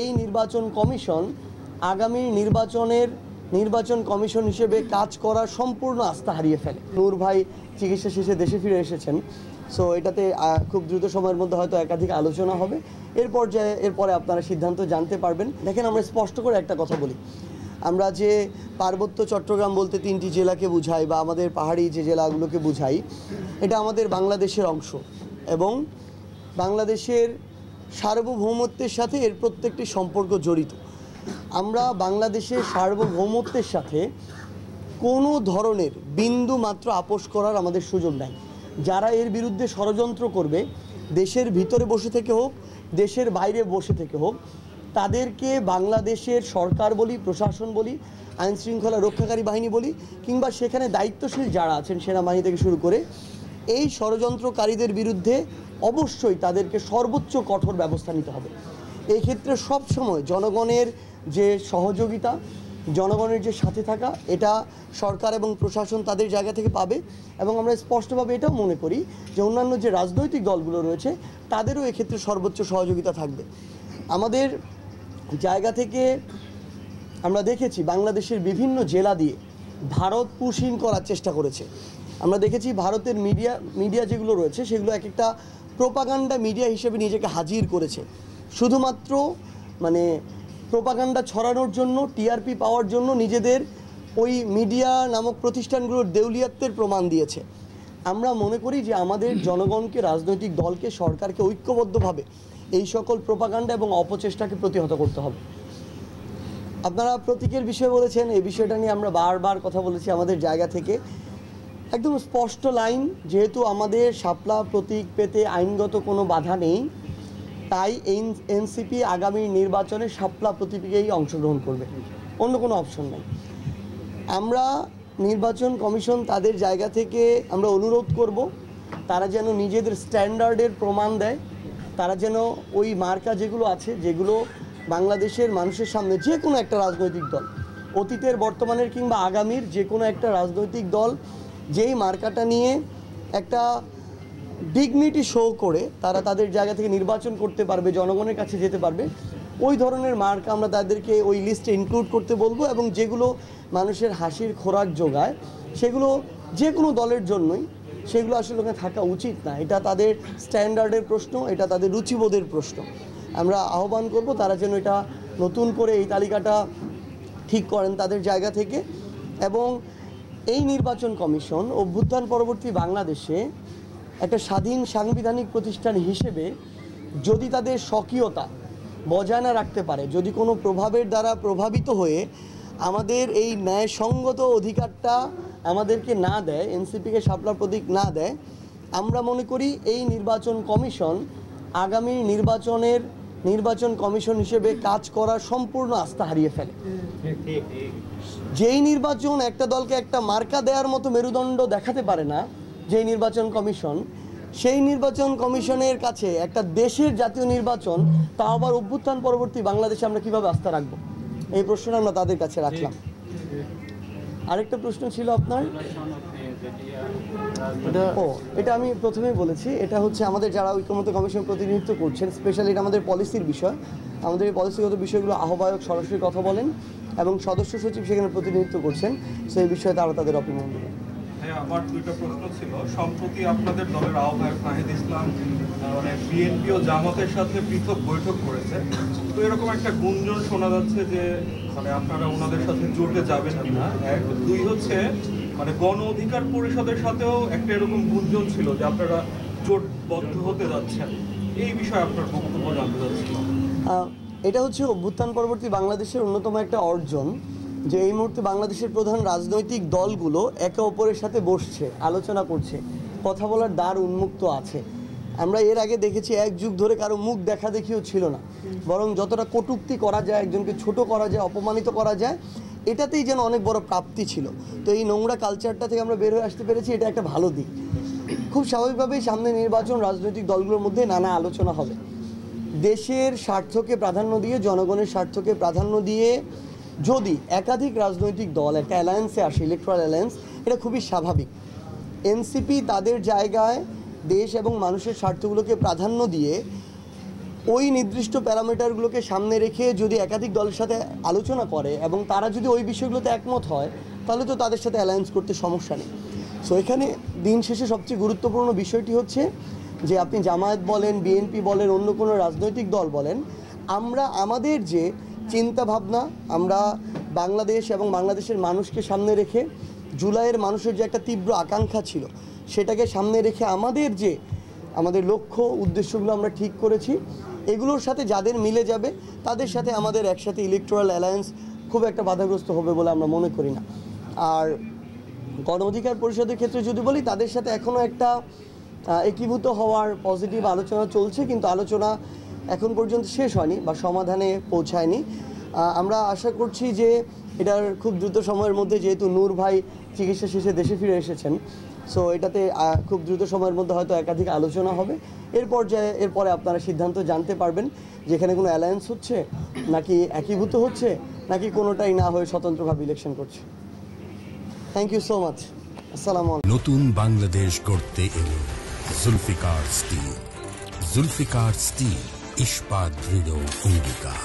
এই নির্বাচন কমিশন আগামী নির্বাচন কমিশন হিসেবে কাজ করার সম্পূর্ণ আস্থা হারিয়ে ফেলে। নূর ভাই চিকিৎসা শেষে দেশে ফিরে এসেছেন, সো এটাতে খুব দ্রুত সময়ের মধ্যে হয়তো একাধিক আলোচনা হবে। এরপরে আপনারা সিদ্ধান্ত জানতে পারবেন। দেখেন, আমরা স্পষ্ট করে একটা কথা বলি, আমরা যে পার্বত্য চট্টগ্রাম বলতে 3টি জেলাকে বুঝাই বা আমাদের পাহাড়ি যে জেলাগুলোকে বুঝাই, এটা আমাদের বাংলাদেশের অংশ এবং বাংলাদেশের সার্বভৌমত্বের সাথে এর প্রত্যেকটি সম্পর্ক জড়িত। আমরা বাংলাদেশের সার্বভৌমত্বের সাথে কোনো ধরনের বিন্দু মাত্র আপোষ করার আমাদের সুযোগ নাই। যারা এর বিরুদ্ধে ষড়যন্ত্র করবে, দেশের ভিতরে বসে থেকে হোক, দেশের বাইরে বসে থেকে হোক, তাদেরকে বাংলাদেশের সরকার বলি, প্রশাসন বলি, আইন শৃঙ্খলা রক্ষাকারী বাহিনী বলি, কিংবা সেখানে দায়িত্বশীল যারা আছেন সেনাবাহিনী থেকে শুরু করে, এই ষড়যন্ত্রকারীদের বিরুদ্ধে অবশ্যই তাদেরকে সর্বোচ্চ কঠোর ব্যবস্থা নিতে হবে। এই ক্ষেত্রে সবসময় জনগণের যে সহযোগিতা, জনগণের যে সাথে থাকা, এটা সরকার এবং প্রশাসন তাদের জায়গা থেকে পাবে। এবং আমরা স্পষ্টভাবে এটাও মনে করি যে অন্যান্য যে রাজনৈতিক দলগুলো রয়েছে তাদেরও এক্ষেত্রে সর্বোচ্চ সহযোগিতা থাকবে। আমাদের জায়গা থেকে আমরা দেখেছি বাংলাদেশের বিভিন্ন জেলা দিয়ে ভারত পুশিং করার চেষ্টা করেছে। আমরা দেখেছি ভারতের মিডিয়া যেগুলো রয়েছে সেগুলো এক একটা প্রোপাগান্ডা মিডিয়া হিসেবে নিজেকে হাজির করেছে, শুধুমাত্র প্রোপাগান্ডা ছড়ানোর জন্য, টিআরপি পাওয়ার জন্য নিজেদের ওই মিডিয়া নামক প্রতিষ্ঠানগুলোর দেউলিয়াত্বের প্রমাণ দিয়েছে। আমরা মনে করি যে আমাদের জনগণকে, রাজনৈতিক দলকে, সরকারকে ঐক্যবদ্ধভাবে এই সকল প্রোপাগান্ডা এবং অপচেষ্টাকে প্রতিহত করতে হবে। আপনারা প্রতীকের বিষয় বলেছেন, এই বিষয়টা নিয়ে আমরা বারবার কথা বলেছি আমাদের জায়গা থেকে। একদম স্পষ্ট লাইন, যেহেতু আমাদের শাপলা প্রতীক পেতে আইনগত কোনো বাধা নেই, তাই এনসিপি আগামী নির্বাচনে শাপলা প্রতীকেই অংশগ্রহণ করবে, অন্য কোনো অপশন নেই। আমরা নির্বাচন কমিশন তাদের জায়গা থেকে আমরা অনুরোধ করব, তারা যেন নিজেদের স্ট্যান্ডার্ডের প্রমাণ দেয়, তারা যেন ওই মার্কা যেগুলো আছে, যেগুলো বাংলাদেশের মানুষের সামনে যে কোনো একটা রাজনৈতিক দল, অতীতের, বর্তমানের কিংবা আগামীর যে কোনো একটা রাজনৈতিক দল যেই মার্কাটা নিয়ে একটা ডিগনিটি শো করে তারা তাদের জায়গা থেকে নির্বাচন করতে পারবে, জনগণের কাছে যেতে পারবে, ওই ধরনের মার্কা আমরা তাদেরকে ওই লিস্টে ইনক্লুড করতে বলবো। এবং যেগুলো মানুষের হাসির খোরাক যোগায়, সেগুলো যে কোনো দলের জন্যই সেগুলো আসলে ওখানে থাকা উচিত না। এটা তাদের স্ট্যান্ডার্ডের প্রশ্ন, এটা তাদের রুচিবোধের প্রশ্ন। আমরা আহ্বান করব তারা যেন এটা নতুন করে এই তালিকাটা ঠিক করেন তাদের জায়গা থেকে। এবং এই নির্বাচন কমিশন অভ্যুত্থান পরবর্তী বাংলাদেশে একটা স্বাধীন সাংবিধানিক প্রতিষ্ঠান হিসেবে যদি তাদের স্বকীয়তা বজায় না রাখতে পারে, যদি কোনো প্রভাবের দ্বারা প্রভাবিত হয়ে আমাদের এই ন্যায়সঙ্গত অধিকারটা আমাদেরকে না দেয়, এনসিপিকে শাপলা প্রতীক না দেয়, আমরা মনে করি এই নির্বাচন কমিশন আগামী নির্বাচন কমিশন হিসেবে কাজ করার সম্পূর্ণ আস্থা হারিয়ে ফেলে। যেই নির্বাচন একটা দলকে একটা মার্কা দেওয়ার মতো মেরুদণ্ড দেখাতে পারে না, যেই নির্বাচন কমিশন, সেই নির্বাচন কমিশনের কাছে একটা দেশের জাতীয় নির্বাচন, তা আবার অভ্যুত্থান পরবর্তী বাংলাদেশে আমরা কিভাবে আস্থা রাখবো, এই প্রশ্নটা আমরা তাদের কাছে রাখলাম। আরেকটা প্রশ্ন ছিল আপনার, এটা আমি প্রথমেই বলেছি, এটা হচ্ছে আমাদের যারা ঐক্যমত্য কমিশন প্রতিনিধিত্ব করছেন, স্পেশালি এটা আমাদের পলিসির বিষয়। আমাদের এই পলিসিগত বিষয়গুলো আহ্বায়ক সরাসরি কথা বলেন এবং সদস্য সচিব সেখানে প্রতিনিধিত্ব করছেন, সেই বিষয়ে তারা তাদের অপিনিয়ন দেবেন। আমার দুইটা প্রশ্ন ছিল। সম্প্রতি আপনাদের দলের আহ্বায়ক নাহিদ ইসলাম বিএনপি ও জামাতের সাথে পৃথক বৈঠক করেছে, তো এরকম একটা গুঞ্জন শোনা যাচ্ছে যে আপনারা ওনাদের সাথে জোটে যাবেন কিনা। এক, দুই হচ্ছে গণ অধিকার পরিষদের সাথেও একটা এরকম গুঞ্জন ছিল যে আপনারা জোটবদ্ধ হতে যাচ্ছেন, এই বিষয়ে আপনার বক্তব্য জানতে চাচ্ছিলাম। এটা হচ্ছে অভ্যুত্থান পরবর্তী বাংলাদেশের অন্যতম একটা অর্জন, যে এই মুহূর্তে বাংলাদেশের প্রধান রাজনৈতিক দলগুলো একে অপরের সাথে বসছে, আলোচনা করছে, কথা বলার দ্বার উন্মুক্ত আছে। আমরা এর আগে দেখেছি এক যুগ ধরে কারো মুখ দেখা দেখিও ছিল না, বরং যতটা কটূক্তি করা যায়, একজনকে ছোট করা যায়, অপমানিত করা যায়, এটাতেই যেন অনেক বড় প্রাপ্তি ছিল। তো এই নোংরা কালচারটা থেকে আমরা বের হয়ে আসতে পেরেছি, এটা একটা ভালো দিক। খুব স্বাভাবিকভাবেই সামনে নির্বাচন, রাজনৈতিক দলগুলোর মধ্যে নানা আলোচনা হবে। দেশের স্বার্থকে প্রাধান্য দিয়ে, জনগণের স্বার্থকে প্রাধান্য দিয়ে যদি একাধিক রাজনৈতিক দল একটা অ্যালায়েন্সে আসে, ইলেকট্রাল অ্যালায়েন্স, এটা খুবই স্বাভাবিক। এনসিপি তাদের জায়গায় দেশ এবং মানুষের স্বার্থগুলোকে প্রাধান্য দিয়ে ওই নির্দিষ্ট প্যারামিটারগুলোকে সামনে রেখে যদি একাধিক দলের সাথে আলোচনা করে এবং তারা যদি ওই বিষয়গুলোতে একমত হয়, তাহলে তো তাদের সাথে অ্যালায়েন্স করতে সমস্যা নেই। সো এখানে দিন শেষে সবচেয়ে গুরুত্বপূর্ণ বিষয়টি হচ্ছে যে আপনি জামায়াত বলেন, বিএনপি বলেন, অন্য কোনো রাজনৈতিক দল বলেন, আমরা আমাদের যে চিন্তা ভাবনা, আমরা বাংলাদেশ এবং বাংলাদেশের মানুষকে সামনে রেখে, জুলাইয়ের মানুষের যে একটা তীব্র আকাঙ্ক্ষা ছিল সেটাকে সামনে রেখে আমাদের লক্ষ্য উদ্দেশ্যগুলো আমরা ঠিক করেছি। এগুলোর সাথে যাদের মিলে যাবে তাদের সাথে আমাদের একসাথে ইলেকটোরাল অ্যালায়েন্স খুব একটা বাধাগ্রস্ত হবে বলে আমরা মনে করি না। আর গণ অধিকার পরিষদের ক্ষেত্রে যদি বলি, তাদের সাথে এখনও একটা একীভূত হওয়ার পজিটিভ আলোচনা চলছে, কিন্তু আলোচনা এখন পর্যন্ত শেষ হয়নি বা সমাধানে পৌঁছায়নি। আমরা আশা করছি যে এটার খুব দ্রুত সময়ের মধ্যে, যেহেতু নূর ভাই চিকিৎসা শেষে দেশে ফিরে এসেছেন, সো এটাতে খুব দ্রুত সময়ের মধ্যে হয়তো একাধিক আলোচনা হবে। এরপরে আপনারা সিদ্ধান্ত জানতে পারবেন যে এখানে কোনো অ্যালায়েন্স হচ্ছে নাকি একীভূত হচ্ছে নাকি কোনোটাই না হয়ে স্বতন্ত্রভাবে ইলেকশন করছে। Thank you so much. আসসালামু আলাইকুম। নতুন বাংলাদেশ গড়তে এলো জুলফিকার স্টিল। জুলফিকার স্টিল, ইস্পাত দৃঢ় অঙ্গীকার।